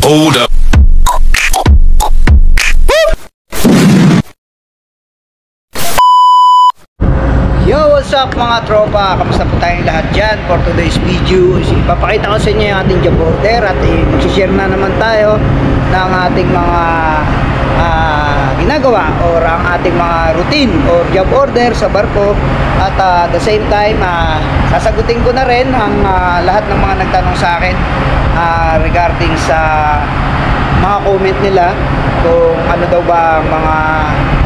Hold up. Yo, what's up mga tropa? Kamusta po tayong lahat dyan? For today's video, ipapakita ko sa inyo yung ating job order at mag-share na naman tayo ng ating mga ginagawa or ang ating mga routine or job order sa barko. At the same time, sasagutin ko na rin ang lahat ng mga nagtanong sa akin regarding sa mga comment nila kung ano daw ba ang mga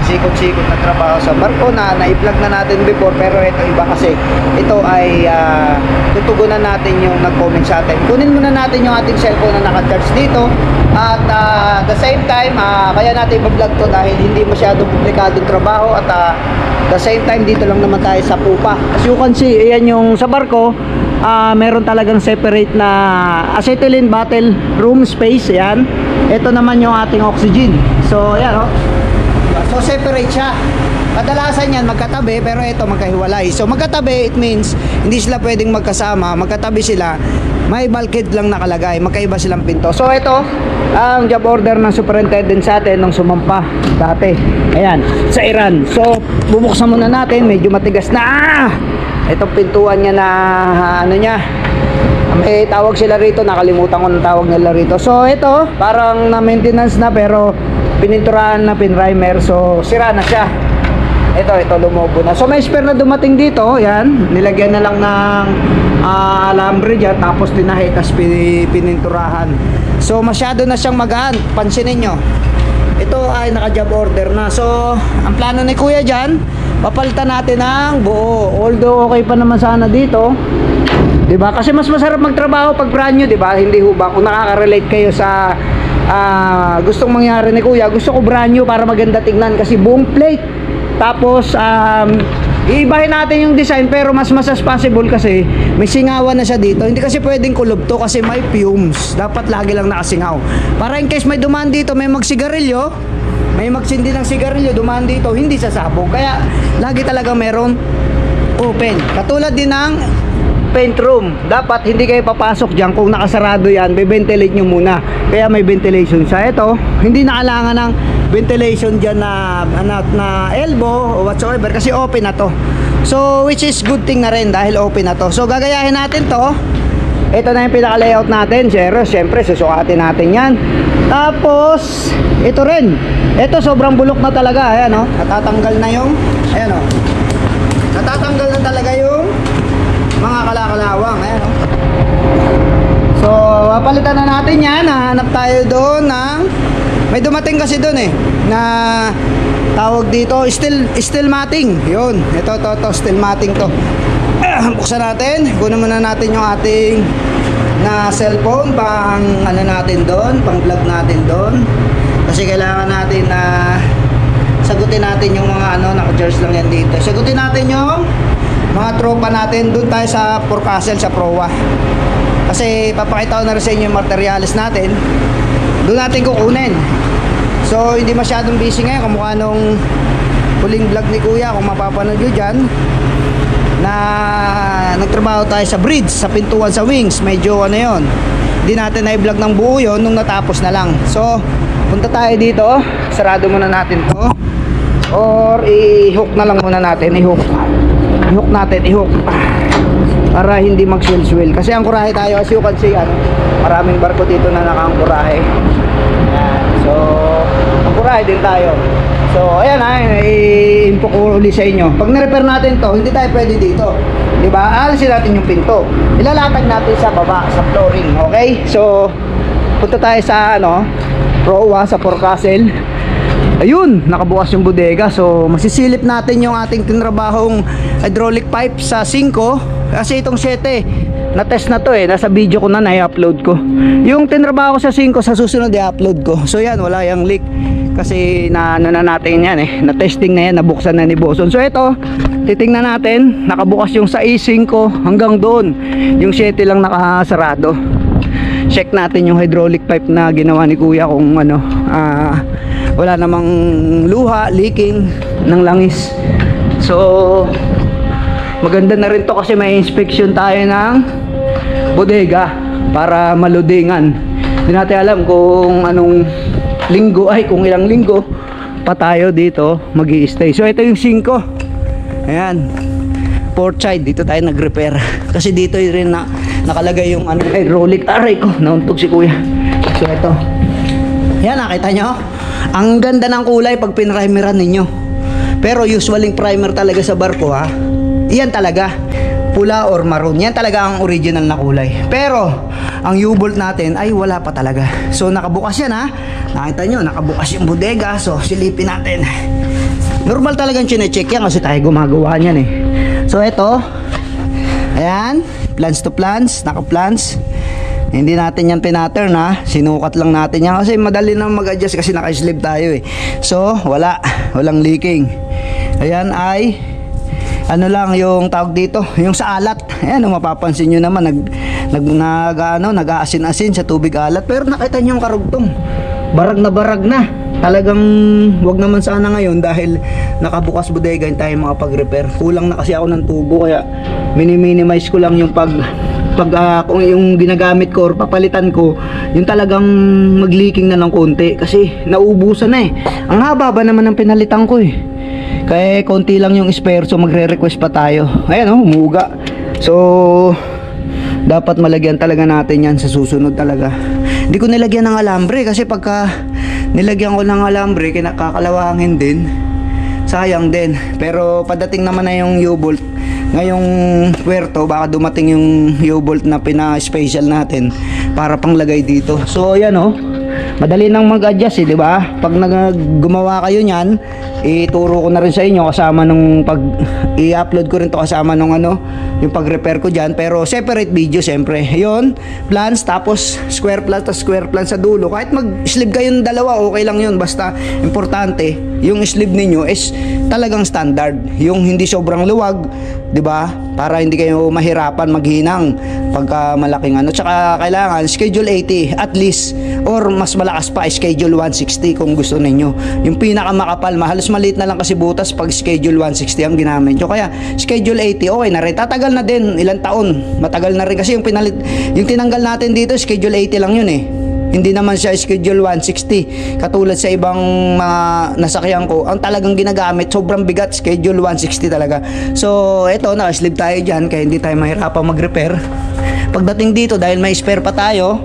sikot-sikot na trabaho sa barko na na-vlog na natin before, pero ito iba kasi ito ay tutugunan natin yung nag-comment sa atin. Kunin muna natin yung ating cellphone na naka-charge dito at the same time kaya natin i-vlog to dahil hindi masyadong komplikadong trabaho at the same time dito lang naman tayo sa pupa. As you can see, ayan yung sa barko, meron talagang separate na acetylene bottle room space. Ayan, ito naman yung ating oxygen. So ayan, so separate siya. Kadalasan yan magkatabi, pero ito magkahiwalay. So magkatabi, it means hindi sila pwedeng magkasama. Magkatabi sila, may bulkhead lang nakalagay, magkaiba silang pinto. So ito ang job order ng superintendent sa atin nung sumampa dati, ayan, sa Iran. So bubuksan muna natin, medyo matigas na itong pintuan niya na ano niya, may tawag sila rito, nakalimutan ko ng tawag nila rito. So ito parang na maintenance na, pero pininturahan na, pinrimer, so sira na siya. Ito lumobo na. So may spare na dumating dito, yan, nilagyan na lang ng alambre dyan, tapos tinahit, tapos pininturahan. So masyado na siyang magaan, pansinin nyo. Ito ay naka-job order na. So ang plano ni kuya dyan, papalitan natin ng buo. Although okay pa naman sana dito, diba? Kasi mas masarap magtrabaho pag brand new, diba? Hindi ho ba? Kung nakaka-relate kayo sa gustong mangyari ni kuya, gusto ko brand new para maganda tignan kasi buong plate. Tapos iibahin natin yung design, pero mas as possible kasi may singawan na siya dito. Hindi kasi pwedeng kulob to kasi may fumes. Dapat lagi lang nakasingaw. Para in case may dumaan dito, may magsigarilyo, may magsindi ng sigarilyo, dumaan dito, hindi sasabog. Kaya lagi talaga meron open. Katulad din ng paint room, dapat hindi kayo papasok dyan. Kung nakasarado yan, be-ventilate nyo muna. Kaya may ventilation siya. Ito, hindi nakalangan ng ventilation dyan na elbow o whatsoever kasi open na to. So which is good thing na rin dahil open na to. So gagayahin natin to. Ito na yung pinaka-layout natin. Siyempre susukatin natin yan. Tapos ito rin, ito sobrang bulok na talaga. Ayan o, natatanggal na yung, ayan o, natatanggal na talaga yung mga kalakalawang. Ayan o. So papalitan na natin yan. Hanap tayo doon ng, may dumating kasi doon na tawag dito steel matting. Yun, ito steel matting to. Buksan natin, kunin muna natin yung ating na cellphone pang ano natin doon, pang vlog natin doon, kasi kailangan natin na sagutin natin yung mga naka-charge lang yan dito. Sagutin natin yung mga tropa natin. Doon tayo sa forecastle sa proa, kasi papakita ko na rin sa inyo yung materials natin. Doon natin kukunin. So hindi masyadong busy ngayon, kamukha nung huling vlog ni kuya, kung mapapanood nyo dyan, na nagtrabaho tayo sa bridge, sa pintuan sa wings. Medyo yun, hindi natin na-vlog ng buo yun nung natapos na lang. So punta tayo dito, sarado muna natin to, or i-hook na lang muna natin. I-hook natin para hindi mag-swell. Kasi ang kurahe tayo, as you can see, maraming barko dito na nakaangkurahe. Ayan. So ang kurahe din tayo. So ayan, i-info ko ulit sa inyo. Pag na-repair natin to, hindi tayo pwede dito, diba? Alisin natin yung pinto, ilalatag natin sa baba, sa flooring. Okay, so punta tayo sa proa, sa forecastle. Ayun, nakabukas yung bodega. So masisilip natin yung ating tinrabahong hydraulic pipe sa 5, kasi itong 7 na test na to nasa video ko na, i-upload ko. Yung tinrabaho ko sa 5, sa susunod i-upload ko. So yan, wala yung leak kasi na natin yan na testing na yan, nabuksan na ni Boson. So ito, titingnan natin, nakabukas yung sa E5 hanggang doon, yung 7 lang nakasarado. Check natin yung hydraulic pipe na ginawa ni kuya kung wala namang luha, leaking ng langis. So maganda na rin to kasi may inspection tayo ng bodega para maludingan. Hindi natin alam kung anong linggo, kung ilang linggo pa tayo dito mag-i-stay. So ito yung 5. Ayan, port side, dito tayo nag-repair. Kasi dito rin na nakalagay yung hydraulic. Aray ko, nauntog si kuya. So ito, yan, nakita nyo? Ang ganda ng kulay pag pinrimeran ninyo. Pero usually primer talaga sa barko, ha, yan talaga pula or maroon. Yan talaga ang original na kulay. Pero ang U-bolt natin ay wala pa talaga. So nakabukas yan, ha. Nakita nyo, nakabukas yung bodega. So silipin natin. Normal talagang chine-check yan kasi tayo gumagawa niyan eh. So ito, ayan, plans to plans, naka-plans. Hindi natin yan pinattern, ha. Sinukat lang natin yan kasi madali na mag-adjust kasi naka-slip tayo eh. So walang leaking. Ayan ay ano lang yung tawag dito, yung sa alat. Ayan, mapapansin nyo naman nag-aasin-asin sa tubig alat. Pero nakita nyo yung karugtong, barag na. Talagang wag naman sana ngayon dahil nakabukas bodega, tayo makapag-repair. Kulang na kasi ako ng tubo kaya minimize ko lang yung kung yung ginagamit ko or papalitan ko, yung talagang mag-leaking na ng konti kasi nauubusan na eh. Ang haba ba naman ng pinalitan ko eh. Kaya konti lang yung spare, so magre-request pa tayo. Ayan, umuuga. So dapat malagyan talaga natin yan sa susunod talaga. Hindi ko nilagyan ng alambre kasi pagka nilagyan ko ng alambre, kakakalawangin din, sayang din. Pero padating naman na yung U-bolt ngayong puerto, baka dumating yung U-bolt na pina-special natin para panglagay dito. So ayan, madali nang mag-adjust eh, di ba? Pag gumawa kayo niyan, ituro ko na rin sa inyo kasama nung pag i-upload ko rin to kasama nung yung pag-repair ko diyan, pero separate video siyempre. Yun, plans tapos square plans sa dulo. Kahit mag-sleeve kayong dalawa, okay lang yun. Basta importante, yung sleeve ninyo is talagang standard. Yung hindi sobrang luwag, di ba? Para hindi kayo mahirapan maghinang pagka malaking Tsaka kailangan schedule 80 at least, or mas malakas pa schedule 160 kung gusto ninyo. Yung pinakamakapal, halos maliit na lang kasi butas pag schedule 160 ang ginamit nyo. Kaya schedule 80 okay na rin. Tatagal na din, ilang taon. Matagal na rin kasi yung tinanggal natin dito schedule 80 lang yun eh. Hindi naman siya schedule 160 katulad sa ibang mga nasakyan ko. Ang talagang ginagamit, sobrang bigat, schedule 160 talaga. So eto, naka-sleeve tayo dyan kaya hindi tayo mahirapan mag-repair. Pagdating dito, dahil may spare pa tayo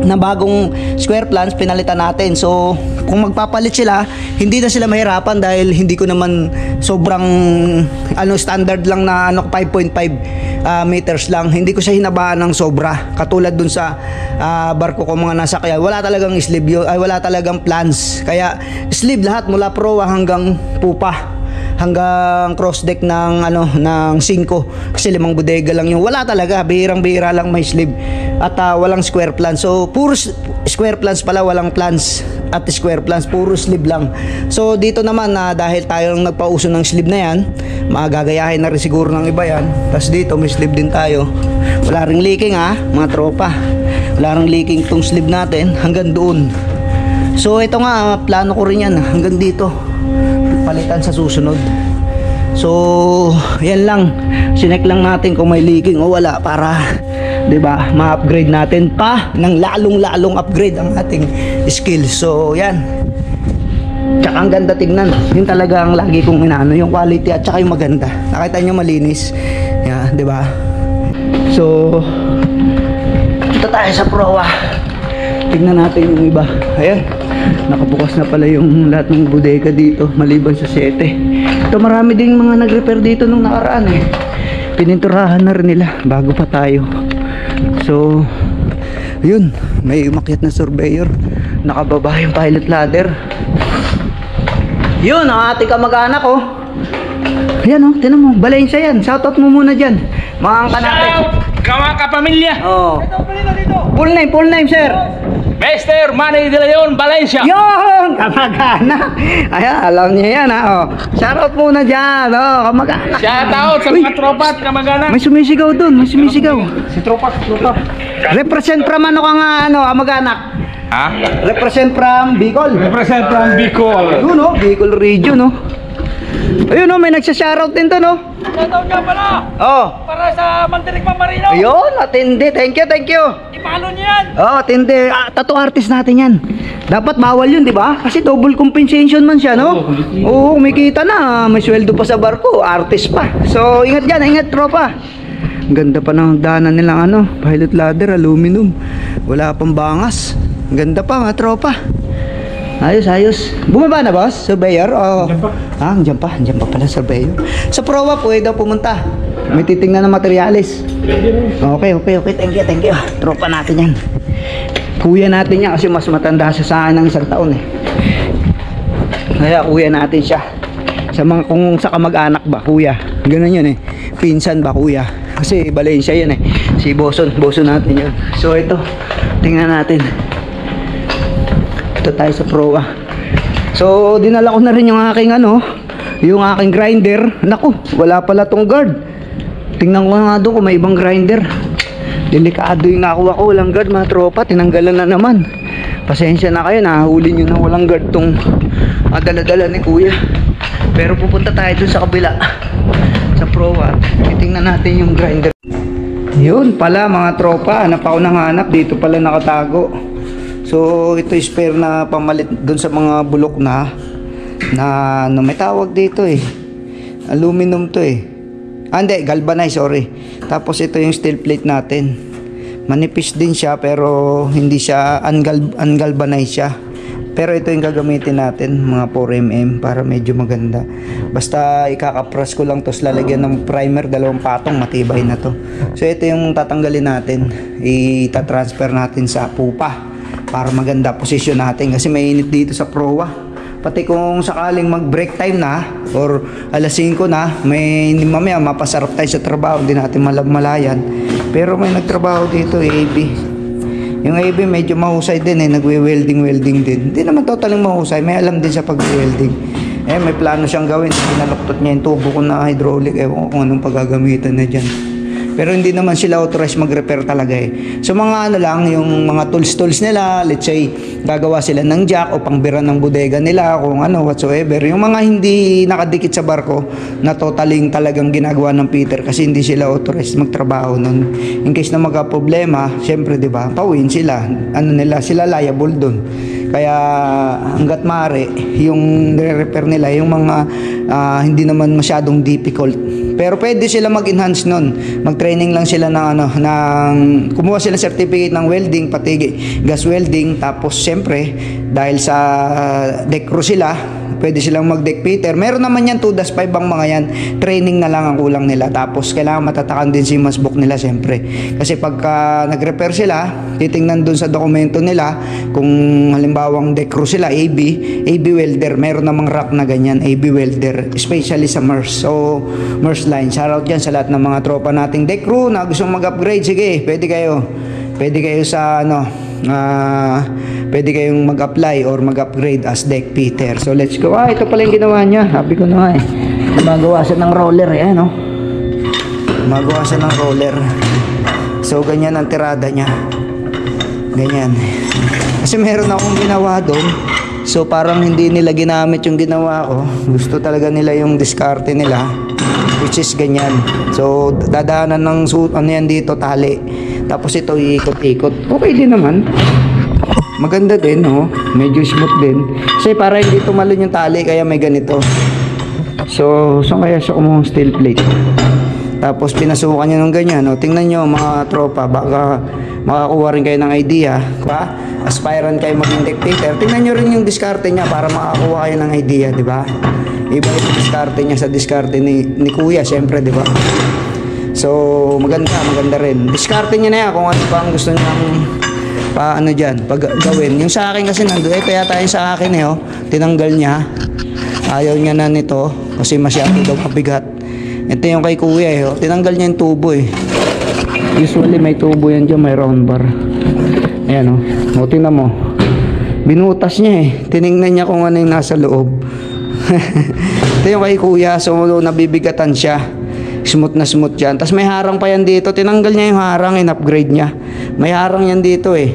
na bagong square plans, pinalitan natin. So kung magpapalit sila, hindi na sila mahirapan dahil hindi ko naman sobrang standard lang na 5.5 meters lang. Hindi ko siya hinabaan ng sobra katulad dun sa barko ko mga nasakyan. Wala talagang sleeve yun, wala talagang plans. Kaya sleeve lahat mula proa hanggang pupa, hanggang cross deck ng ng 5 kasi 5 bodega lang yung wala talaga, bihirang-bihira lang may sleeve at walang square plans. So puro square plans pala, walang plans at square plans, puro sleeve lang. So dito naman dahil tayo nagpauso ng sleeve na yan, magagayahin na rin siguro ng iba yan. Tapos dito may sleeve din tayo, wala ring leaking mga tropa, wala ring leaking tong sleeve natin hanggang doon. So ito nga, plano ko rin yan hanggang dito, palitan sa susunod. So yan lang, sinek lang natin kung may leaking o wala para 'di ba ma-upgrade natin pa ng lalong upgrade ang ating skill. So yan, tsaka ang ganda tignan, yun talaga ang lagi kong yung quality at tsaka yung maganda. Nakita nyo malinis yan, 'di ba? So ito tayo sa proa, tignan natin yung iba. Ayan, nakabukas na pala yung lahat ng bodega dito maliban sa 7. Ito marami ding mga nag-repair dito nung nakaraan pininturahan na rin nila bago pa tayo. So yun, may umakyat na surveyor, nakababa yung pilot ladder. Yun ang ating kamag-anak Ayan tinan mo, Valencia yan. Shoutout mo muna dyan, mga angka natin. Kawa ka pamilya. Full name sir. Mr. Manny De Leon Valencia. Yun, kamag-anak. Ayan, alam niya yan Shoutout muna dyan kamag-anak. Shoutout sa mga tropa at kamag-anak. May sumisigaw dun, may sumisigaw. Si tropa. Represent from kamag-anak. Ha? Represent from Bicol. Represent from Bicol. Yun Bicol region Ayun oh, may nagsa-shoutout din to no. Shoutout nga pala! Oh. Para sa Mandirigma Marino! Ayun, atindi. Thank you, thank you. Ipalo niyo yan! Oh, atindi. Tattoo artist natin yan. Dapat bawal yun, di ba? Kasi double compensation man siya, no? Oo, kumikita na. May sweldo pa sa barko. Artist pa. So, ingat dyan. Ingat, tropa. Ang ganda pa ng daanan nilang ano. Pilot ladder, aluminum. Wala pang bangas. Ang ganda pa, mga tropa. Ayos, ayos. Bumaba na, boss? Surveyor? Oh. Andiyan pa. Andiyan pa pala, surveyor. Sa prowa po, daw pumunta. May titingnan ng materialis. Okay, okay, okay. Thank you, thank you. Tropa natin yan. Kuya natin yan kasi mas matanda siya sa akin ng isang taon eh. Kaya kuya natin siya. Sa mga kung sa kamag-anak ba, kuya. Ganun yun eh. Pinsan ba, kuya. Kasi Valencia yun eh. Si Boson natin yun. So ito, tingnan natin. Ito tayo sa proa. So dinala ko na rin yung aking ano, yung aking grinder. Naku, wala pala tong guard. Tingnan ko nga doon kung may ibang grinder. Delikado yung nakuha ko, walang guard mga tropa, tinanggalan na naman. Pasensya na kayo, nahuli nyo na walang guard tong dala-dala ni kuya. Pero pupunta tayo dun sa kabila, sa proa. Titingnan natin yung grinder. Yun pala mga tropa, hanap ako ng hanap, dito pala nakatago. So ito yung spare na pamalit dun sa mga bulok na ano, may tawag dito eh. Aluminum to eh. Hindi, galvanized, sorry. Tapos ito yung steel plate natin. Manipis din siya pero hindi siya ungalvanized siya. Pero ito yung gagamitin natin, mga 4mm para medyo maganda. Basta ikakapras ko lang to, lalagyan ng primer, 2 patong, matibay na to. So ito yung tatanggalin natin, itatransfer natin sa pupa para maganda posisyon natin kasi mainit dito sa proa. Pati kung sakaling mag break time na or alas 5 na, may mamaya mapasarap tayo sa trabaho, hindi natin malayan. Pero may nagtrabaho dito, AB. Yung AB medyo mahusay din eh, nagwe-welding din. Hindi naman totaling mahusay, may alam din sa pag-welding. Eh may plano siyang gawin, pinaluktot niya yung tubo ko na hydraulic, ewan ko kung anong paggagamitan na dyan. Pero hindi naman sila authorized mag-repair talaga eh. So mga ano lang, yung mga tools nila, let's say, gagawa sila ng jack o pangbira ng bodega nila, kung ano, whatsoever. Yung mga hindi nakadikit sa barko, na totaling talagang ginagawa ng Peter kasi hindi sila authorized magtrabaho nun. In case na magka-problema, syempre, di ba, pauwiin sila. Ano nila, sila liable dun. Kaya hanggat maaari, yung re-repair nila, yung mga hindi naman masyadong difficult. Pero pwede sila mag-enhance nun. Mag-training lang sila ng ano, kumuha sila certificate ng welding, pati gas welding. Tapos syempre, dahil sa deck crew sila, pwede silang mag-deck fitter. Meron naman yan 2-5 ang mga yan. Training na lang ang kulang nila. Tapos kailangan matatakan din si Masbook nila syempre. Kasi pagka nag-repair sila, titingnan dun sa dokumento nila kung halimbawang deck crew sila, AB welder. Meron namang rack na ganyan, AB welder. Especially sa MERS. So, MERS line. Shoutout dyan sa lahat ng mga tropa nating deck crew na gustong mag-upgrade. Sige, pwede kayo sa ano, pwede kayong mag-apply or mag-upgrade as deck fitter. So let's go. Ito pala yung ginawa niya. Sabi ko na nga eh, magawa siya ng roller eh, no? Magawa siya ng roller. So ganyan ang tirada niya. Ganyan. Kasi meron akong ginawa doon. So parang hindi nila ginamit yung ginawa ko. Gusto talaga nila yung diskarte nila, which is ganyan. So dadaanan ng ano yan dito, tali. Tapos ito iikot-ikot. Okay din naman. Maganda din, oh. Medyo smooth din. Kasi para hindi tumalon yung tali, kaya may ganito. So, saan kaya siya kumuha ng steel plate? Tapos pinasukan niya ng ganyan, oh. Tingnan nyo mga tropa, baka makakuha rin kayo ng idea. Diba? Aspirant kayo maging deck fitter. Tingnan nyo rin yung diskarte niya para makakuha kayo ng idea, di ba? Iba yung diskarte niya sa diskarte ni Kuya, syempre, di ba? So, maganda rin. Diskarte niya na yan kung ano pa ang gusto niyang paano dyan, pag gawin. Yung sa akin kasi nandun, kaya tayo sa akin oh, tinanggal niya. Ayaw niya na nito kasi masyado daw mabigat. Ito yung kay Kuya oh, tinanggal niya yung tubo eh. Usually may tubo yan dyan, may round bar. Ayan oh, tingnan mo. Binutas niya eh. Tiningnan niya kung ano yung nasa loob. Ito yung kay Kuya, so nabibigatan siya. Smooth na smooth yan. Tapos may harang pa yan dito. Tinanggal niya yung harang, in-upgrade niya. May harang yan dito eh.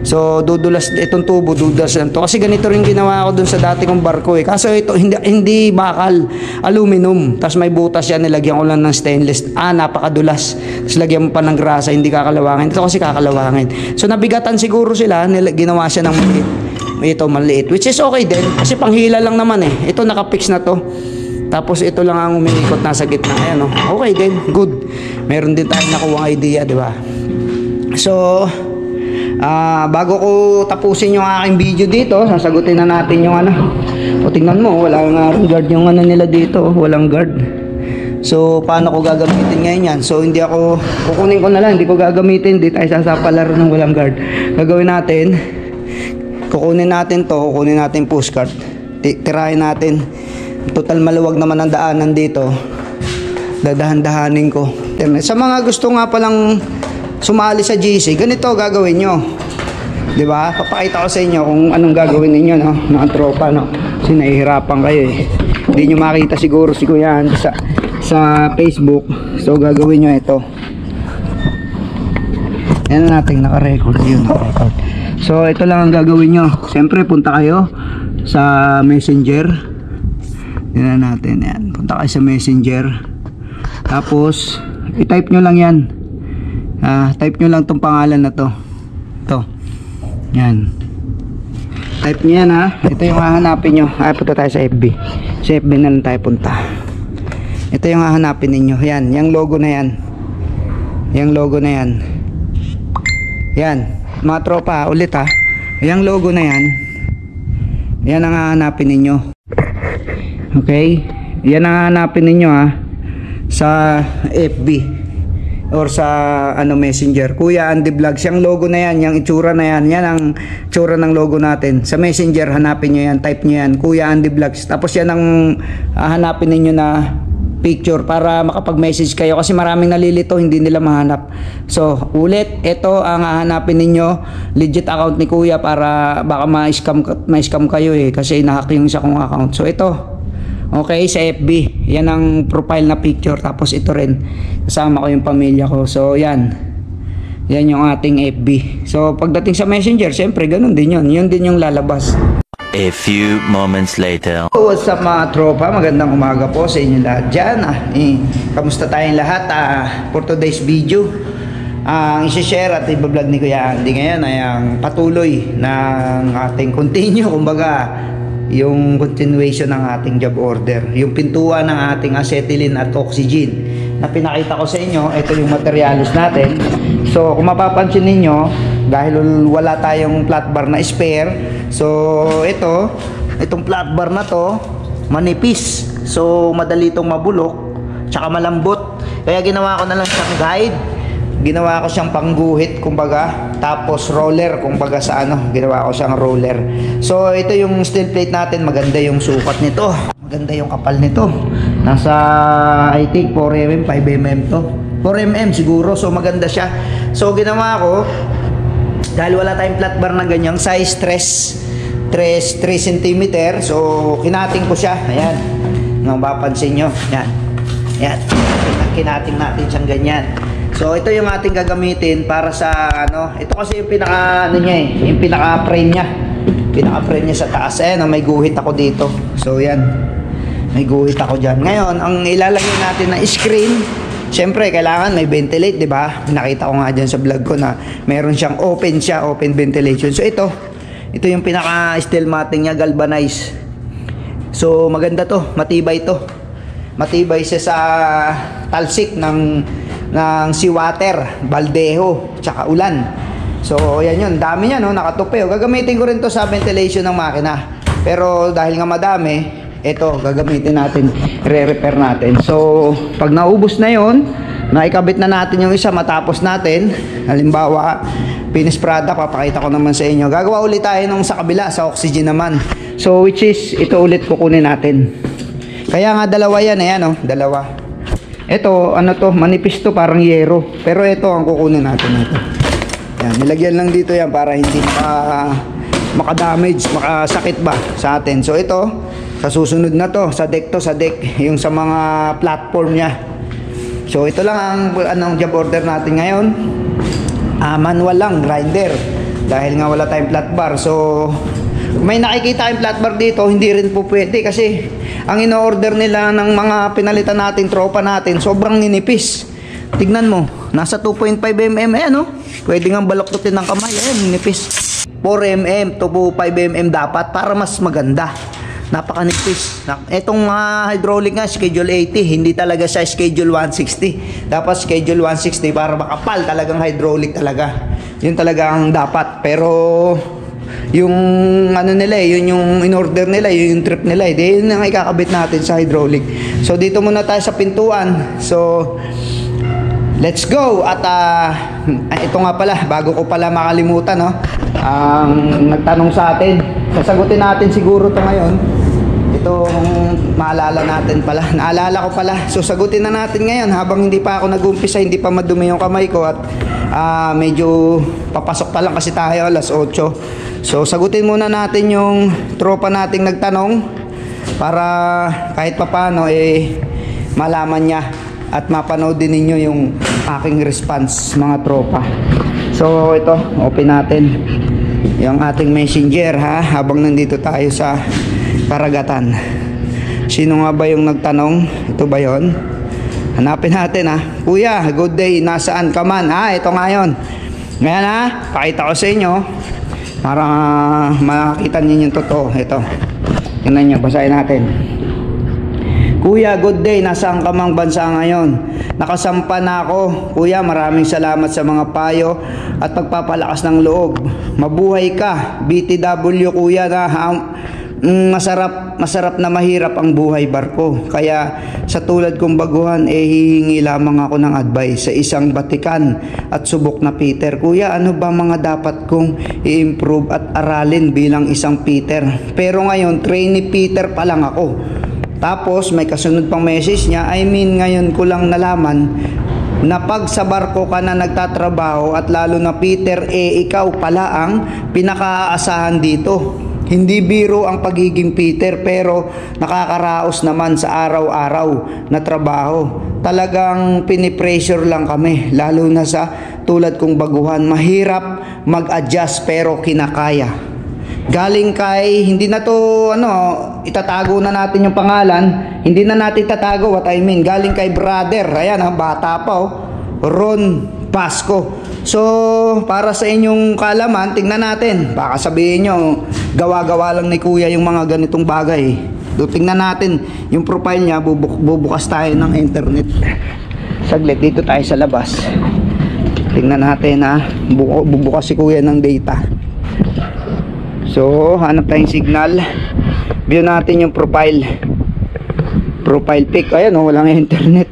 So dudulas itong tubo, dudulas lang to. Kasi ganito rin ginawa ko dun sa dati kong barko eh. Kaso ito hindi bakal, aluminum. Tapos may butas yan, nilagyan ko lang ng stainless. Napakadulas. Tapos lagyan mo pa ng grasa, hindi kakalawangin. Ito kasi kakalawangin. So nabigatan siguro sila, ginawa siya ng maliit. Ito maliit, which is okay din. Kasi panghila lang naman eh. Ito nakapix na to. Tapos ito lang ang umiikot nasa gitna. Ayan, oh. Okay din, good. Meron din tayong nakuha idea, di ba? So, bago ko tapusin yung aking video dito, sasagutin na natin yung ano. O tingnan mo, wala nga guard yung ano nila dito, walang guard. So, paano ko gagamitin ngayon yan? So, hindi ako, kukunin ko na lang, hindi ko gagamitin, hindi tayo sasapalaro ng walang guard. Gagawin natin, kukunin natin to, kukunin natin pushcart, tirahin natin. Total maluwag naman ang daanan dito. Dadahan-dahanin ko. Sa mga gusto nga palang sumali sa GC, ganito gagawin nyo. Diba? Papakita ko sa inyo kung anong gagawin ninyo, no? Mga tropa, no? Kasi nahihirapan kayo eh. Hindi nyo makita siguro si Kuya Andy sa Facebook. So gagawin nyo ito. Yan na natin, naka-record yun, naka-record. So ito lang ang gagawin nyo. Siyempre punta kayo sa Messenger. Tingnan natin yan. Punta kayo sa Messenger. Tapos i-type nyo lang yan. Type nyo lang tong pangalan na to. Ito. Yan. Type nyo yan ha. Ito yung hahanapin nyo. Punta tayo sa FB. Sa FB na lang tayo punta. Ito yung hahanapin ninyo. Yan. Yung logo na yan. Yung logo na yan. Yan. Mga tropa ulit ha. Yung logo na yan. Yan ang hahanapin ninyo. Okay, yan ang hanapin ninyo ha sa FB or sa Messenger. Kuya Andy Vlogs, yung logo na yan, yung itsura na yan, yan ang itsura ng logo natin. Sa Messenger hanapin nyo yan, type nyo yan, Kuya Andy Vlogs. Tapos yan ang hanapin ninyo na picture para makapag-message kayo kasi maraming nalilito, hindi nila mahanap. So ulit, ito ang hahanapin ninyo, legit account ni Kuya para baka ma-scam kayo eh kasi inahack yung isa kong account. So ito, okay, sa FB, yan ang profile na picture. Tapos ito rin, kasama ko yung pamilya ko. So yan, yan yung ating FB. So pagdating sa Messenger, siyempre ganun din yun, yun din yung lalabas. A few moments later. What's up mga tropa, magandang umaga po sa inyo lahat dyan. Kamusta tayong lahat for today's video? Ang isi-share at i-vlog ni Kuya Andy ngayon ay ang patuloy ng ating continue, kumbaga yung continuation ng ating job order, yung pintuan ng ating acetylene at oxygen na pinakita ko sa inyo. Ito yung materials natin. So kung mapapansin ninyo, dahil wala tayong flat bar na spare, so itong flat bar na to manipis, so madali itong mabulok tsaka malambot, kaya ginawa ko na lang siyang guide, ginawa ko siyang pangguhit kumbaga, tapos roller kumbaga sa ginawa ko siyang roller. So ito yung steel plate natin, maganda yung sukat nito, maganda yung kapal nito, nasa I think 4mm 5mm to, 4mm siguro. So maganda siya. So ginawa ko, dahil wala tayong flat bar na ganyang size, 3 cm, so kinating ko siya. Ayan, kung mapapansin nyo, yan, yan, kinating natin siyang ganyan. So ito yung ating gagamitin para sa ito kasi yung pinaka niya yung pinaka frame niya sa taas. Ayan, may guhit ako dito. So yan, may guhit ako dyan. Ngayon ang ilalagay natin na screen, siyempre kailangan may ventilate, di ba? Nakita ko nga dyan sa vlog ko na meron siyang open ventilation. So ito yung pinaka steel matting niya, galvanized. So maganda to, matibay to. Matibay siya sa talsik ng seawater, baldeho, tsaka ulan. So yan yun, dami niya nakatupi. Gagamitin ko rin to sa ventilation ng makina. Pero dahil nga madami, ito gagamitin natin, re-repair natin. So pag naubos na yon, naikabit na natin yung isa, matapos natin, halimbawa finished product, papakita ko naman sa inyo. Gagawa ulit tayo nung sa kabila, sa oxygen naman. So which is ito ulit kukunin natin. Kaya nga dalawa yan, ayan dalawa. Ito to, manipis to, parang yero. Pero ito ang kukunin natin ito. Yan, nilagyan lang dito yan para hindi maka-damage, makasakit ba sa atin. So ito, sa susunod na to, sa deck yung sa mga platform niya. So ito lang ang job order natin ngayon. Manual lang, grinder. dahil nga wala tayong flat bar. So kung may nakikita kayong flat bar dito, hindi rin po pwede kasi ang ino-order nila ng mga pinalitan natin, tropa natin, sobrang ninipis. Tignan mo, nasa 2.5 mm, ayan oh. Pwede nga baloktutin ng kamay, ayan, ninipis. 4 mm to 5 mm dapat para mas maganda. Napakanipis. Etong mga hydraulic nga, schedule 80, hindi talaga siya schedule 160. Dapat schedule 160 para makapal talagang hydraulic talaga. Yun talaga ang dapat. Pero yung ano nila yun yung in-order nila, yung trip nila, yun ang ikakabit natin sa hydraulic. So dito muna tayo sa pintuan. So let's go. At ito nga pala, bago ko pala makalimutan, no, ang nagtanong sa atin, sasagutin natin siguro to ngayon. Itong maalala natin pala, naalala ko pala. So sagutin na natin ngayon habang hindi pa ako nag-umpisa, hindi pa madumi yung kamay ko at medyo papasok pa lang kasi tayo alas 8. So sagutin muna natin yung tropa nating nagtanong para kahit papano malaman niya at mapanood din ninyo yung aking response, mga tropa. So ito, open natin yung ating messenger habang nandito tayo sa karagatan. Sino nga ba yung nagtanong? Ito ba yon? Hanapin natin Kuya, good day, nasaan ka man? Ito nga yun. Ngayon pakita ko sa inyo para makita niyo yung totoo. Ito, tingnan nyo, basahin natin. Kuya, good day, nasaan ka mang bansa ngayon? Nakasampa na ako. Kuya, maraming salamat sa mga payo at pagpapalakas ng loob. Mabuhay ka, BTW kuya, masarap na mahirap ang buhay barko. Kaya sa tulad kong baguhan hihingi lamang ako ng advice sa isang batikan at subok na Peter. Kuya, ano ba mga dapat kong i-improve at aralin bilang isang Peter? Pero ngayon, trainee Peter pa lang ako. Tapos may kasunod pang message niya, ngayon ko lang nalaman na pag sa barko ka na nagtatrabaho at lalo na Peter, ikaw pala ang pinakaasahan dito. Hindi biro ang pagiging Peter, pero nakakaraos naman sa araw-araw na trabaho. Talagang pinipressure lang kami, lalo na sa tulad kong baguhan. Mahirap mag-adjust pero kinakaya. Galing kay, hindi na to itatago na natin yung pangalan. Hindi na natin itatago, what I mean. Galing kay brother, ayan bata pa Ron Pasco. So, para sa inyong kaalaman, tingnan natin. Baka sabihin nyo, gawa-gawa lang ni Kuya yung mga ganitong bagay. Tingnan natin yung profile niya. Bubukas tayo ng internet. Saglit, dito tayo sa labas. Tingnan natin bubukas si Kuya ng data. So, hanap tayong signal. View natin yung profile. Profile pic. Ayan walang internet.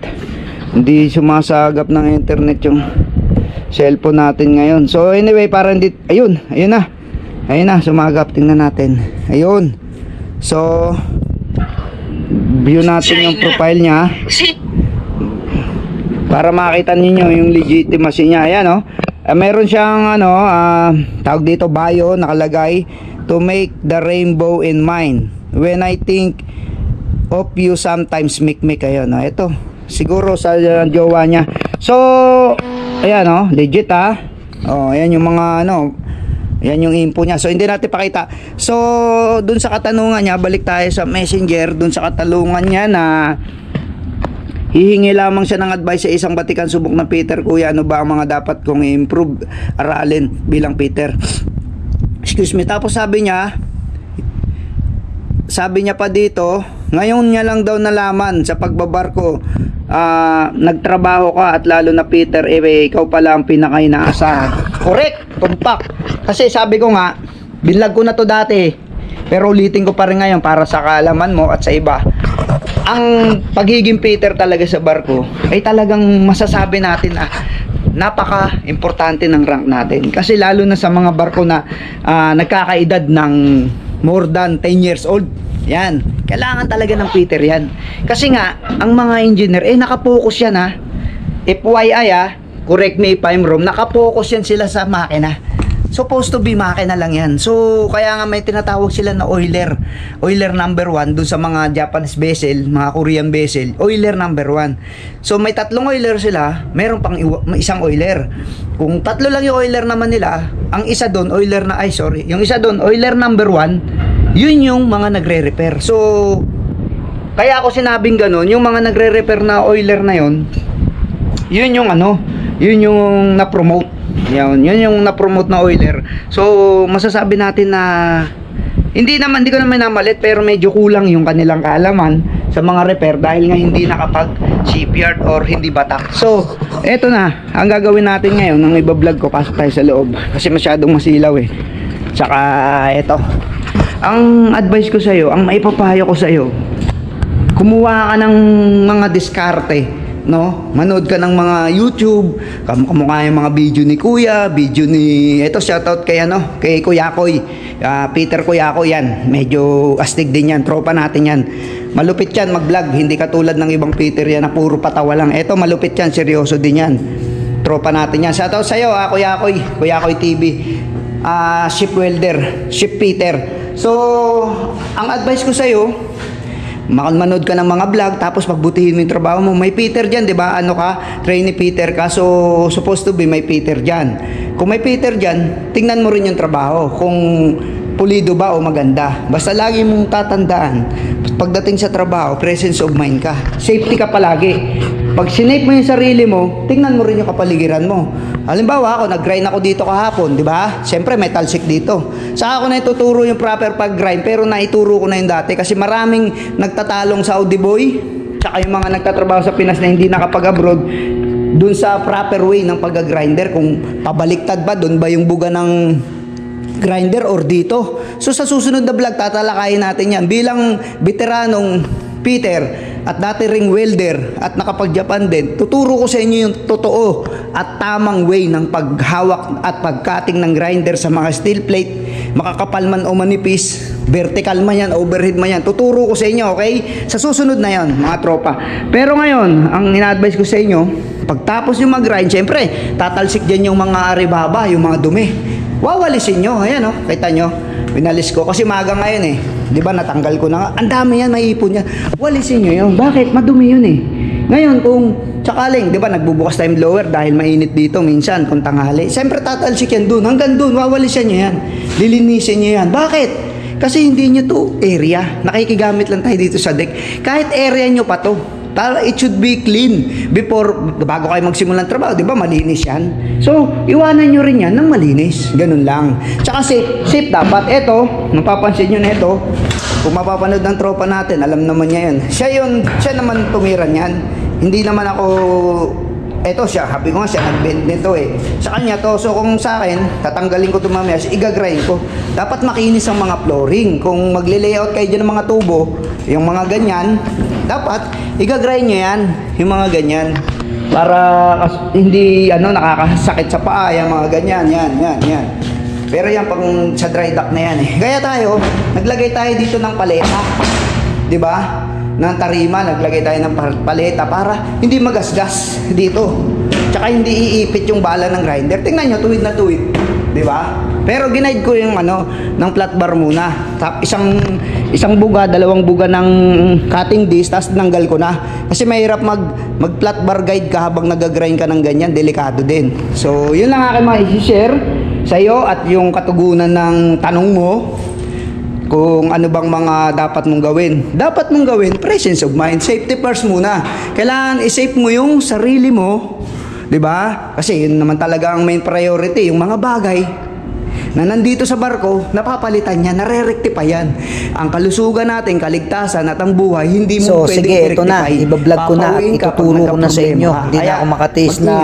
Hindi sumasagap ng internet yung cellphone natin ngayon. So anyway, para hindi, ayun na sumagap. Tingnan natin, ayun. So view natin yung profile niya para makita niyo yung legitimacy niya. Ayan meron siyang tawag dito bio, nakalagay, to make the rainbow in mind. When I think of you sometimes make. Ayun ito siguro sa jowa niya. So ayan legit ayan yung mga ayan yung info niya. So hindi natin pakita. So dun sa katanungan niya, balik tayo sa messenger. Dun sa katanungan niya na hihingi lamang siya ng advice sa isang batikan subok na Peter. Kuya, ano ba ang mga dapat kong i-improve, aralin bilang Peter? Excuse me. Tapos sabi niya pa dito, ngayon niya lang daw nalaman sa pagbabarko, nagtrabaho ka at lalo na Peter, ikaw pala ang pinaka-inaasahan. Correct, tumpak. Kasi sabi ko nga, binlag ko na to dati, pero ulitin ko pa rin ngayon para sa kaalaman mo at sa iba. Ang pagiging Peter talaga sa barko ay talagang masasabi natin na napaka-importante ng rank natin. Kasi lalo na sa mga barko na nagkakaedad ng more than 10 years old, yan, kailangan talaga ng Peter yan. Kasi nga, ang mga engineer, nakapokus yan FYI correct me if I'm wrong, nakapokus yan sila sa makina. supposed to be makina lang yan. So kaya nga may tinatawag sila na oiler number 1 dun sa mga Japanese vessel, mga Korean vessel, oiler number 1. So may tatlong oiler sila, meron pang isang oiler. Kung tatlo lang yung oiler naman nila, ang isa doon yung isa doon oiler number 1, yun yung mga nagre-repair. So kaya ako sinabing ganun, yung mga nagre-repair na oiler na yun yung yun yung na-promote. Yun yung na-promote na oiler. So masasabi natin na hindi ko naman namalit, pero medyo kulang yung kanilang kaalaman sa mga repair dahil nga hindi nakapag shipyard or hindi batak. So eto na ang gagawin natin ngayon. Nang iba-vlog ko, pasok tayo sa loob kasi masyadong masilaw eh. Tsaka eto, ang advice ko sa iyo, ang maipapayo ko sa iyo, kumuha ka ng mga diskarte, no? Manood ka ng mga YouTube, kamukha yung mga video ni Kuya, eto, shoutout kay kay Kuya Koy, Peter Kuyakoy yan. Medyo astig din yan, tropa natin yan. Malupit yan mag-vlog, hindi katulad ng ibang Peter yan na puro patawa lang. Eto malupit yan, seryoso din yan. Tropa natin yan. Shoutout sa iyo, Kuya Koy TV. Ship welder, Ship Peter. So, ang advice ko sa iyo, manood ka ng mga vlog, tapos pagbutihin mo yung trabaho mo. May Peter dyan, di ba? Trainee Peter ka, so supposed to be may Peter dyan. Kung may Peter dyan, tingnan mo rin yung trabaho, kung pulido ba o maganda. Basta lagi mong tatandaan, pagdating sa trabaho, presence of mind ka. Safety ka palagi. Pag sinape mo yung sarili mo, tingnan mo rin yung kapaligiran mo. Halimbawa, ako, nag-grind ako dito kahapon, di ba? Siyempre, metal sick dito. Saka ako na ituturo yung proper pag-grind, pero naituro ko na yung dati kasi maraming nagtatalong sa Saudi boy, tsaka yung mga nagtatrabaho sa Pinas na hindi nakapag-abroad, dun sa proper way ng pag-grinder, kung pabaliktad ba, dun ba yung buga ng grinder or dito. So, sa susunod na vlog, tatalakayin natin yan. Bilang veteranong Peter, at dati ring welder at nakapag-Japan din, tuturo ko sa inyo yung totoo at tamang way ng paghawak at pagcutting ng grinder sa mga steel plate, makakapal man o manipis, vertical man yan, overhead man yan, tuturo ko sa inyo, okay? Sa susunod na yan, mga tropa. Pero ngayon, ang ina-advise ko sa inyo, pagtapos nyo mag-grind, syempre, tatalsik dyan yung mga aribaba, yung mga dumi. Wawalisin nyo, ayan kita nyo, winalis ko, kasi maga ngayon eh. Di ba natanggal ko na nga. Ang dami yan, may ipon yan. Walisin nyo yun. Bakit? Madumi yun eh. Ngayon kung sakaling, di ba nagbubukas time blower dahil mainit dito minsan kung tanghali. Siyempre tatalsik yan dun. Hanggang dun, wawalisin nyo yan. Lilinisin nyo yan. Bakit? Kasi hindi nyo to area. Nakikigamit lang tayo dito sa deck. Kahit area nyo pa to. It should be clean bago kayo magsimulan ng trabaho, di ba? Malinis yan. So, iwanan nyo rin yan ng malinis. Ganun lang. Tsaka safe dapat. Eto, napapansin nyo na ito, kung mapapanood ng tropa natin, alam naman niya yun. Siya naman tumira niyan. Hindi naman ako, eto siya, happy ko nga siya, nag-bend nito eh. Sa kanya to, so kung sa akin, tatanggalin ko ito mamaya, igagrind ko. Dapat makinis ang mga flooring. Kung magle-layout kayo dyan ng mga tubo, yung mga ganyan, dapat igagrind nyo yan, yung mga ganyan, para hindi nakakasakit sa paa, yung mga ganyan, yan. Pero yan pang sa dry dock na yan eh. Kaya tayo, naglagay tayo dito ng paleta, di ba? Ng tarima, naglagay tayo ng paleta para hindi magasgas dito. Tsaka hindi iipit yung bala ng grinder. Tingnan nyo, tuwid na tuwid, di ba? Pero ginaid ko yung ng flat bar muna. Isang buga, dalawang buga ng cutting disc, tapos tinanggal ko na. Kasi mahirap mag flat bar guide ka habang nag-grind ka ng ganyan, delikado din. So, yun lang aking mga i-share sa iyo at yung katugunan ng tanong mo. Kung ano bang mga dapat mong gawin. Dapat mong gawin, presence of mind. Safety first muna. Kailangan i-safe mo yung sarili mo. Diba? Kasi yun naman talaga ang main priority. Yung mga bagay na nandito sa barko, napapalitan yan, nare-rectify yan. Ang kalusugan natin, kaligtasan at ang buhay, hindi mo pwedeng i-rectify. Ito na, iba-vlog ko na, ituturo ko na sa inyo. Hindi na ako makatiis na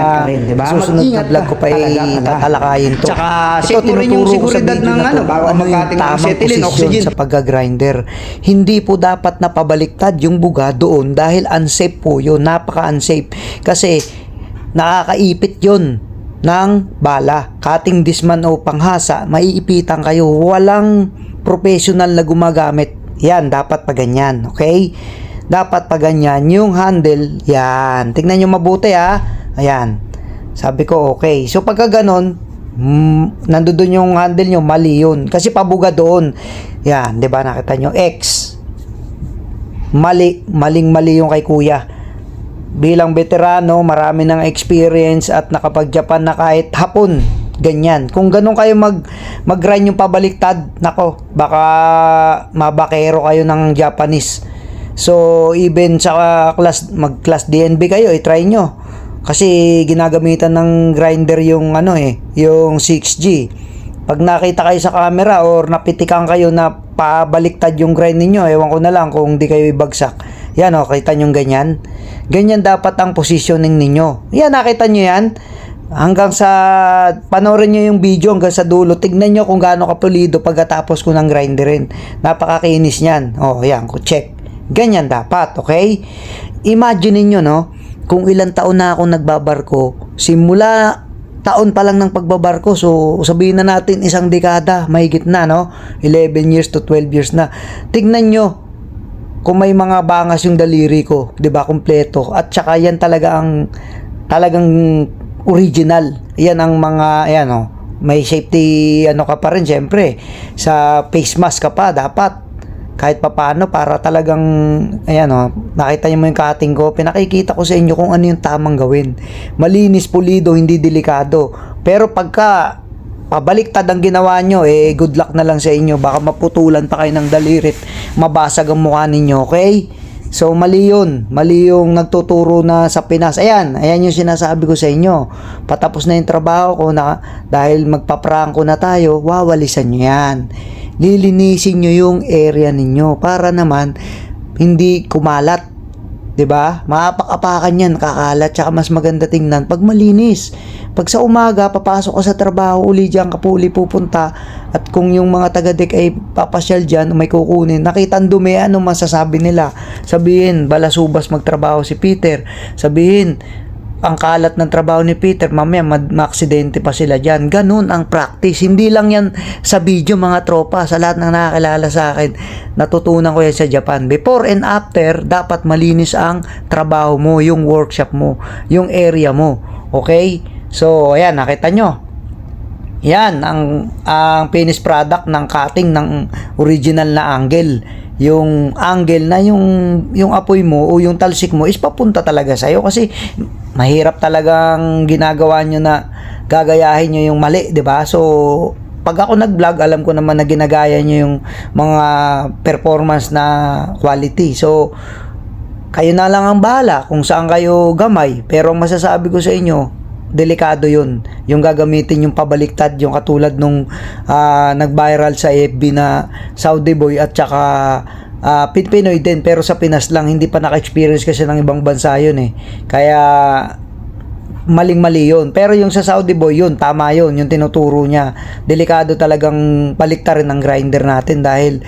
susunod na vlog ko pa tatalakayin to. Tsaka set mo rin yung seguridad ng bago magkating ng acetylene, oxygen. Sa pagga-grinder. Hindi po dapat napabaliktad yung buga doon dahil unsafe po yun, napaka-unsafe. Kasi nakakaipit yun ng bala, cutting disc man o panghasa, maiipitan kayo. Walang professional na gumagamit yan, dapat pa ganyan, okay? Dapat pa ganyan yung handle, yan, tingnan nyo mabuti ayan, sabi ko okay. So pagka ganon, nandoon yung handle nyo, mali yun. Kasi pabuga doon. Yan, di ba? Nakita nyo, X. Maling-mali yung kay kuya. Bilang veterano, marami ng experience at nakapag-Japan na kahit hapon. Ganyan. Kung ganun kayo mag-run yung pabaliktad, nako, baka mabakero kayo ng Japanese. So, even sa mag-class DNB kayo, i-try nyo. Kasi ginagamitan ng grinder yung yung 6G. Pag nakita kayo sa camera or napitikan kayo na pabaliktad yung grind ninyo, ewan ko na lang kung di kayo ibagsak. Yan kita nyo ganyan. Ganyan dapat ang positioning ninyo. Yan, nakita nyo yan. Hanggang sa panoorin nyo yung video hanggang sa dulo. Tignan nyo kung gaano kapulido pagkatapos ko ng grinderin. Napakakinis nyan. Yan, check. Ganyan dapat, okay? Imagine niyo kung ilang taon na ako nagbabarko, simula taon pa lang ng pagbabarko, so sabihin na natin isang dekada, mahigit na, 11 years to 12 years na. Tignan nyo kung may mga bangas yung daliri ko, 'di ba, kompleto. At saka yan talagang original. Yan ang mga may safety ka pa rin, syempre. Sa face mask ka pa dapat kahit papaano para talagang nakita niyo mo yung cutting ko, pinakikita ko sa inyo kung ano yung tamang gawin. Malinis, pulido, hindi delikado. Pero pagka pabaliktad ang ginawa nyo, good luck na lang sa inyo. Baka maputulan pa kayo ng dalirit, mabasag ang mukha ninyo, okay? So mali yun. Mali yung nagtuturo na sa Pinas. Ayan yung sinasabi ko sa inyo. Patapos na yung trabaho ko dahil magpaprangko na tayo, wawalisan nyo yan. Lilinisin nyo yung area ninyo para naman hindi kumalat, 'di ba? Maapak-apakan yan, kakalat, tsaka mas maganda tingnan pag malinis. Pag sa umaga papasok ka sa trabaho, uli diyan kapuli pupunta, at kung yung mga taga-dek ay papasyal diyan, may kukunin, nakita ang dumi, ano masasabi nila? Sabihin, balasubas magtrabaho si Peter. Sabihin, ang kalat ng trabaho ni Peter, mamaya ma-aksidente pa sila dyan. Ganun ang practice. Hindi lang yan sa video, mga tropa. Sa lahat ng nakakilala sa akin, natutunan ko yan sa Japan. Before and after, dapat malinis ang trabaho mo, yung workshop mo, yung area mo. Okay? So, ayan, nakita nyo. Yan, ang finished product ng cutting ng original na angle. Yung angle na yung apoy mo o yung talsik mo is papunta talaga sa'yo, kasi mahirap talagang ginagawa nyo na gagayahin nyo yung mali, 'di ba? So pag ako nag-vlog, alam ko naman na ginagaya nyo yung mga performance na quality. So kayo na lang ang bahala kung saan kayo gamay, pero ang masasabi ko sa inyo, delikado yun, yung gagamitin yung pabaliktad, yung katulad nung nag-viral sa FB na Saudi boy at saka Pinoy din, pero sa Pinas lang, hindi pa naka-experience kasi ng ibang bansa yun kaya maling-mali yun. Pero yung sa Saudi boy, yun, tama yun, yung tinuturo niya. Delikado talagang baliktarin ng grinder natin dahil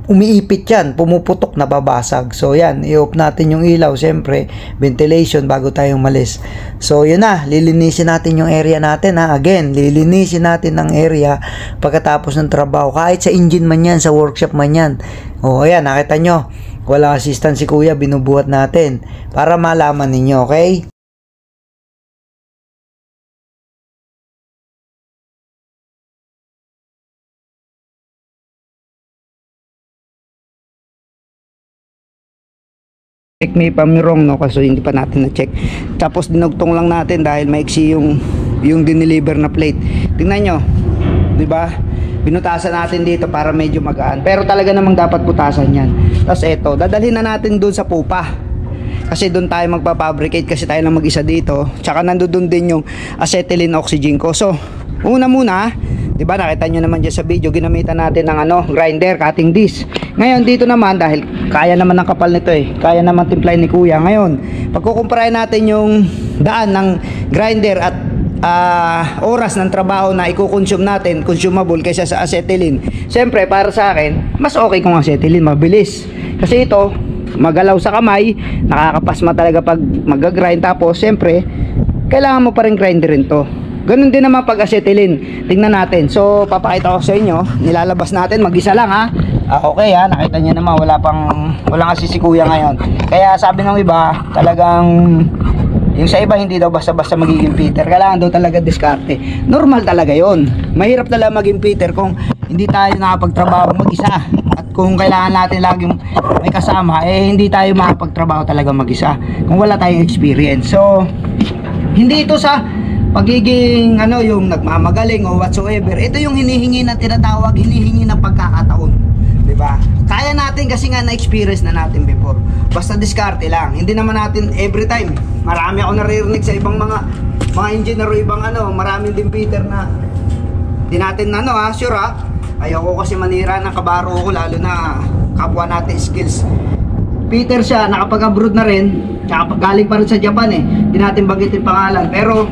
umiipit yan, pumuputok, nababasag. So yan, i-off natin yung ilaw, siyempre, ventilation bago tayo umalis. So yun na, lilinisin natin yung area natin Again, lilinisin natin ang area pagkatapos ng trabaho. Kahit sa engine man yan, sa workshop man yan. Ayan, nakita nyo, walang assistant si kuya, binubuhat natin para malaman ninyo, okay? Check me if I'm wrong, kasi hindi pa natin na-check. Tapos dinugtong lang natin dahil maiksi yung dineliver na plate. Tingnan nyo, di ba? Binutasan natin dito para medyo magaan. Pero talaga namang dapat butasan yan. Tapos eto, dadalhin na natin doon sa pupa. Kasi doon tayo magpapabricate, kasi tayo lang mag-isa dito. Tsaka nandoon din yung acetylene oxygen ko. So, una muna, di ba, nakita nyo naman dyan sa video, ginamitan natin ng grinder, cutting disc. Ngayon dito naman, dahil kaya naman ng kapal nito kaya naman timplahin ni kuya. Ngayon, pagkukumparahin natin yung daan ng grinder at oras ng trabaho na i-consume natin, consumable, kaysa sa acetylene. Siyempre, para sa akin, mas okay kung acetylene, mabilis. Kasi ito, magalaw sa kamay, nakakapasma talaga pag mag-grind. Tapos, siyempre, kailangan mo pa rin grinderin to. Ganun din naman pag acetylene. Tingnan natin. So, papakita ko sa inyo. Nilalabas natin. Mag-isa lang okay nakita niyo naman. Walang kasi si kuya ngayon. Kaya sabi ng iba, talagang Yung sa iba hindi daw basta-basta magiging fitter, kailangan daw talaga diskarte. Normal talaga yon. Mahirap talaga maging fitter kung hindi tayo nakapagtrabaho mag-isa. At kung kailangan natin laging may kasama, hindi tayo makapagtrabaho talaga mag-isa kung wala tayong experience. So hindi ito sa pagiging yung nagmamagaling o whatsoever. Ito yung hinihingi na tinatawag, hinihingi ng pagkakataon, diba? Kaya natin kasi nga na-experience na natin before. Basta diskarte lang. Hindi naman natin every time. Marami ako naririnig sa ibang mga engineer o ibang maraming din fitter na di natin sure ayoko kasi manira ng kabaro ko, lalo na kapwa natin skills. Fitter siya, nakapag-abroad na rin, galing pa rin sa Japan di natin bagitin pangalan, pero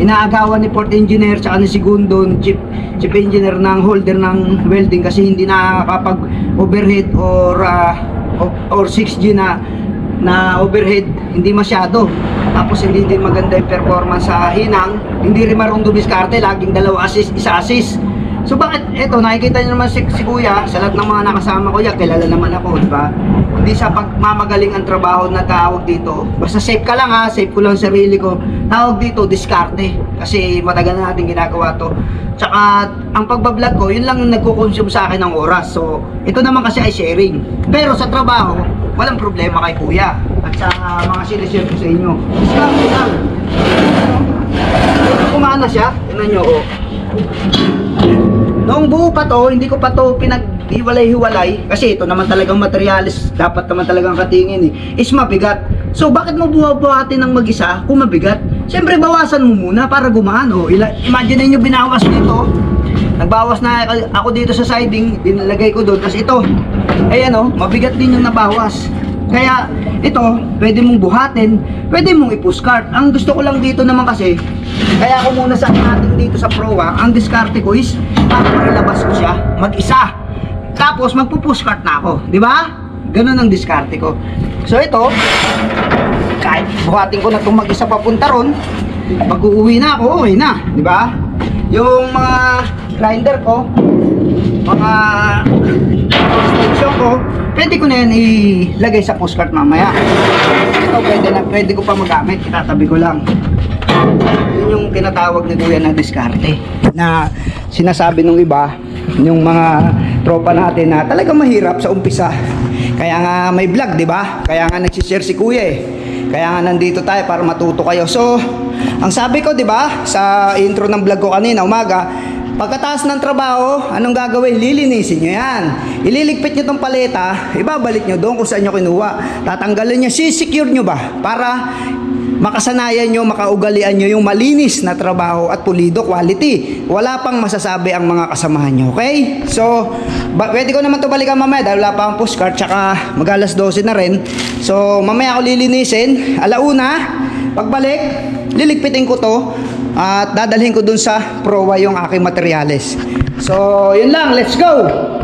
inaagawan ni port engineer tsaka ni segundon chief engineer ng holder ng welding kasi hindi nakakapag overhead or 6G na overhead, hindi masyado. Tapos hindi din maganda yung performance sa hinang, hindi rin marunong dumiskarte, laging dalawa assist, isa assist. So bakit eto, nakikita niyo naman si kuya sa lahat ng mga nakasama ko, kilala naman ako, di ba? Hindi sa pagmamagaling ang trabaho na tawag dito. Basta safe ka lang safe ko lang sarili ko. Tawag dito diskarte kasi matagal na natin ginagawa to. Tsaka ang pagbablog ko, yun lang yung nagko-consume sa akin ng oras. So ito naman kasi ay sharing. Pero sa trabaho, walang problema kay kuya at sa mga sinishare ko sa inyo. Diskarte lang. Kumana siya, tingnan nyo Noong buo pa to, hindi ko pa to pinaghiwalay-hiwalay kasi ito naman talagang materialis, dapat naman talagang katingin is mabigat. So bakit mo buhabuhatin ng mag-isa kung mabigat? Siyempre bawasan mo muna para gumaan. Imagine niyo binawas dito. Nagbawas na ako dito sa siding, binilagay ko doon. Kasi ito, mabigat din yung nabawas. Kaya ito, pwede mong buhatin, pwede mong i-pushcart. Ang gusto ko lang dito naman kasi, kaya ako muna sa ating dito sa Proa, ang diskarte ko is para mailabas ko siya mag-isa. Tapos magpo-pushcart na ako, di ba? Ganun ang diskarte ko. So ito, kahit buhatin ko na itong mag-isa papunta ron, pag uuwi na ako, okay na, di ba? Yung mga grinder ko, mga extension ko, pwede ko na yan ilagay sa pushcart mamaya. Ito pwede ko pa magamit, itatabi ko lang. Yun yung tinatawag ni kuya na diskarte, na sinasabi nung iba, yung mga tropa natin na talagang mahirap sa umpisa. Kaya nga may vlog, di ba? Kaya nga nagsishare si kuya Kaya nga nandito tayo para matuto kayo. So ang sabi ko, di ba, sa intro ng vlog ko kanina umaga, pagkatapos ng trabaho, anong gagawin? Lilinisin nyo yan. Ililigpit nyo tong paleta, ibabalik nyo doon kung saan nyo kinuha. Tatanggalin nyo, sisecure nyo ba? Para makasanayan nyo, makaugalian nyo yung malinis na trabaho at pulido, quality. Wala pang masasabi ang mga kasamahan nyo, okay? So, pwede ko naman to balikan mamaya dahil wala pa ang pushcart, tsaka mag-alas 12 na rin. So, mamaya ako lilinisin. Alauna, pagbalik, liligpitin ko to at dadalhin ko dun sa Proa yung aking materyales. So, yun lang. Let's go!